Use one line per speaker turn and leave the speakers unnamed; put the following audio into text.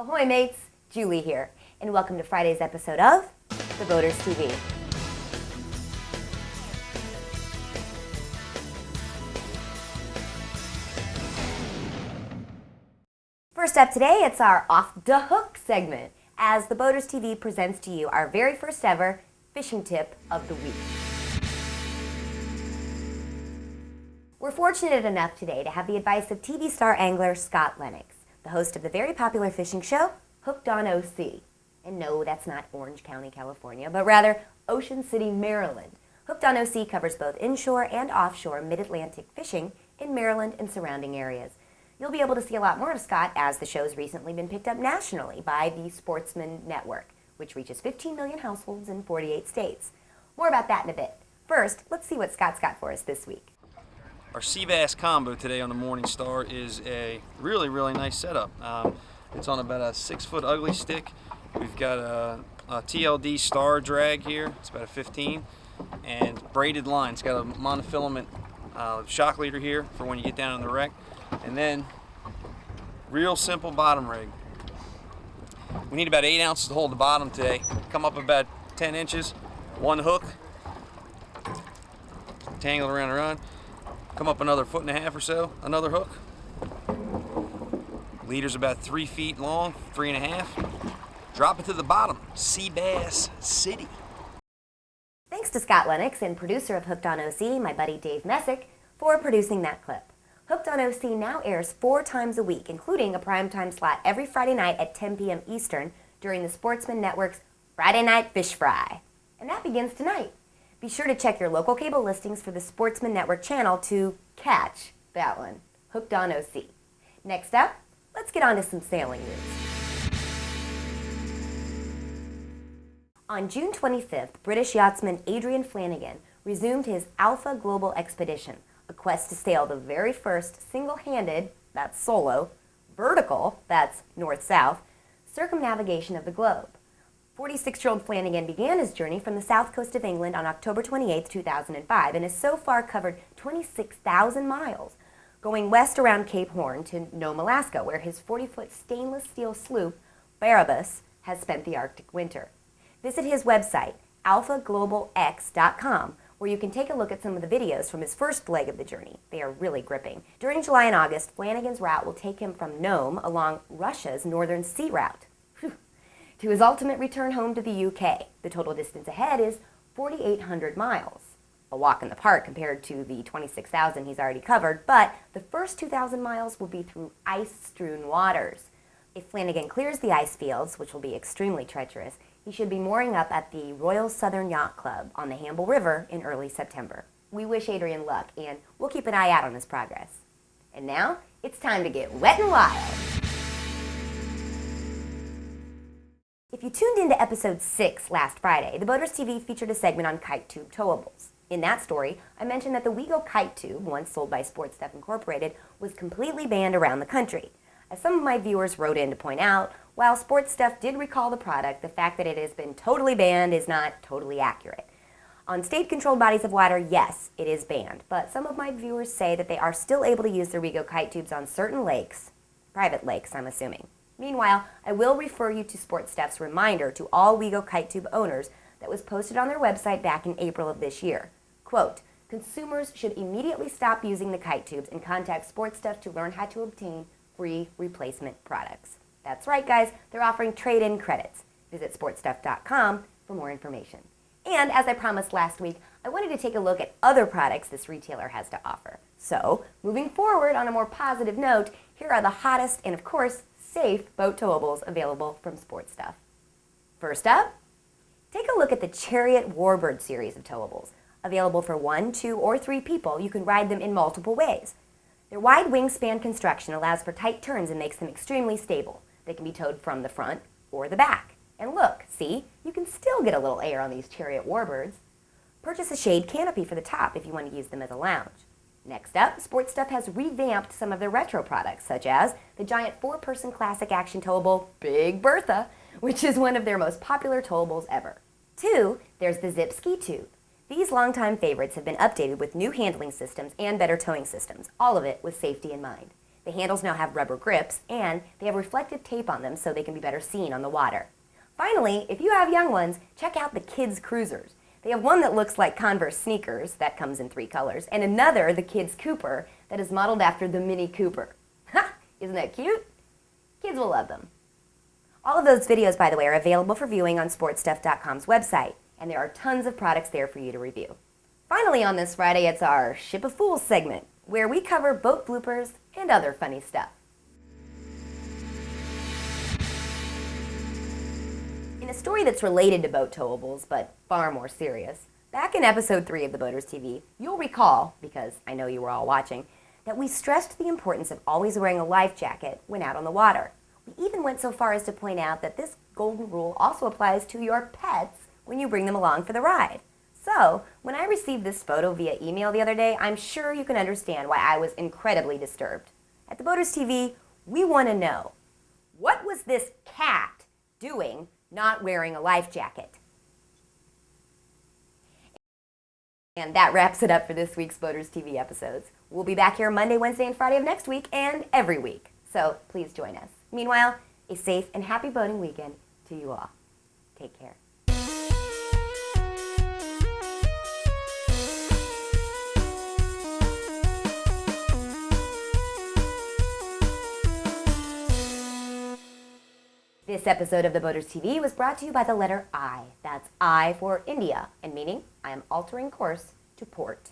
Ahoy mates, Julie here, and welcome to Friday's episode of The Boaters TV. First up today, it's our Off the Hook segment, as The Boaters TV presents to you our very first ever fishing tip of the week. We're fortunate enough today to have the advice of TV star angler Scott Lennox, the host of the very popular fishing show, Hooked on OC. And no, that's not Orange County, California, but rather Ocean City, Maryland. Hooked on OC covers both inshore and offshore mid-Atlantic fishing in Maryland and surrounding areas. You'll be able to see a lot more of Scott as the show's recently been picked up nationally by the Sportsman Network, which reaches 15 million households in 48 states. More about that in a bit. First, let's see what Scott's got for us this week.
Our sea bass combo today on the Morning Star is a really nice setup. It's on about a 6-foot ugly stick. We've got a TLD star drag here. It's about a 15, and braided line. It's got a monofilament shock leader here for when you get down in the wreck, and then real simple bottom rig. We need about 8 ounces to hold the bottom today. Come up about 10 inches, one hook, tangle around and around. Come up another 1.5 feet or so, another hook. Leader's about 3 feet long, 3.5. Drop it to the bottom. Sea Bass City.
Thanks to Scott Lennox and producer of Hooked on OC, my buddy Dave Messick, for producing that clip. Hooked on OC now airs 4 times a week, including a primetime slot every Friday night at 10 p.m. Eastern during the Sportsman Network's Friday Night Fish Fry. And that begins tonight. Be sure to check your local cable listings for the Sportsman Network channel to catch that one, Hooked on OC. Next up, let's get on to some sailing news. On June 25th, British yachtsman Adrian Flanagan resumed his Alpha Global Expedition, a quest to sail the very first single-handed, that's solo, vertical, that's north-south, circumnavigation of the globe. 46-year-old Flanagan began his journey from the south coast of England on October 28, 2005, and has so far covered 26,000 miles, going west around Cape Horn to Nome, Alaska, where his 40-foot stainless steel sloop, Erebus, has spent the Arctic winter. Visit his website, alphaglobalx.com, where you can take a look at some of the videos from his first leg of the journey. They are really gripping. During July and August, Flanagan's route will take him from Nome along Russia's northern sea route to his ultimate return home to the UK. The total distance ahead is 4,800 miles. A walk in the park compared to the 26,000 he's already covered, but the first 2,000 miles will be through ice-strewn waters. If Flanagan clears the ice fields, which will be extremely treacherous, he should be mooring up at the Royal Southern Yacht Club on the Hamble River in early September. We wish Adrian luck, and we'll keep an eye out on his progress. And now, it's time to get wet and wild. If you tuned into episode 6 last Friday, the Boaters TV featured a segment on kite tube towables. In that story, I mentioned that the WeGo kite tube, once sold by SportsStuff Incorporated, was completely banned around the country. As some of my viewers wrote in to point out, while SportsStuff did recall the product, the fact that it has been totally banned is not totally accurate. On state-controlled bodies of water, yes, it is banned, but some of my viewers say that they are still able to use the WeGo kite tubes on certain lakes, private lakes, I'm assuming. Meanwhile, I will refer you to SportsStuff's reminder to all WeGo kite tube owners that was posted on their website back in April of this year. Quote, consumers should immediately stop using the kite tubes and contact SportsStuff to learn how to obtain free replacement products. That's right, guys, they're offering trade-in credits. Visit sportstuff.com for more information. And as I promised last week, I wanted to take a look at other products this retailer has to offer. So, moving forward on a more positive note, here are the hottest and, of course, safe boat towables available from SportsStuff. First up, take a look at the Chariot Warbird series of towables. Available for 1, 2, or 3 people, you can ride them in multiple ways. Their wide wingspan construction allows for tight turns and makes them extremely stable. They can be towed from the front or the back. And look, see, you can still get a little air on these Chariot Warbirds. Purchase a shade canopy for the top if you want to use them as a lounge. Next up, SportsStuff has revamped some of their retro products, such as the giant 4-person classic action towable Big Bertha, which is one of their most popular towables ever. 2, there's the Zip Ski Tube. These longtime favorites have been updated with new handling systems and better towing systems, all of it with safety in mind. The handles now have rubber grips, and they have reflective tape on them so they can be better seen on the water. Finally, if you have young ones, check out the Kids Cruisers. They have one that looks like Converse sneakers, that comes in 3 colors, and another, the Kids Cooper, that is modeled after the Mini Cooper. Ha! Isn't that cute? Kids will love them. All of those videos, by the way, are available for viewing on SportsStuff.com's website, and there are tons of products there for you to review. Finally on this Friday, it's our Ship of Fools segment, where we cover boat bloopers and other funny stuff. In a story that's related to boat towables, but far more serious, back in episode 3 of the Boaters TV, you'll recall, because I know you were all watching, that we stressed the importance of always wearing a life jacket when out on the water. We even went so far as to point out that this golden rule also applies to your pets when you bring them along for the ride. So, when I received this photo via email the other day, I'm sure you can understand why I was incredibly disturbed. At the Boaters TV, we want to know, what was this cat doing not wearing a life jacket? And that wraps it up for this week's Boaters TV episodes. We'll be back here Monday, Wednesday, and Friday of next week, and every week. So please join us. Meanwhile, a safe and happy boating weekend to you all. Take care. This episode of the Boaters TV was brought to you by the letter I. That's I for India, and meaning I am altering course to port.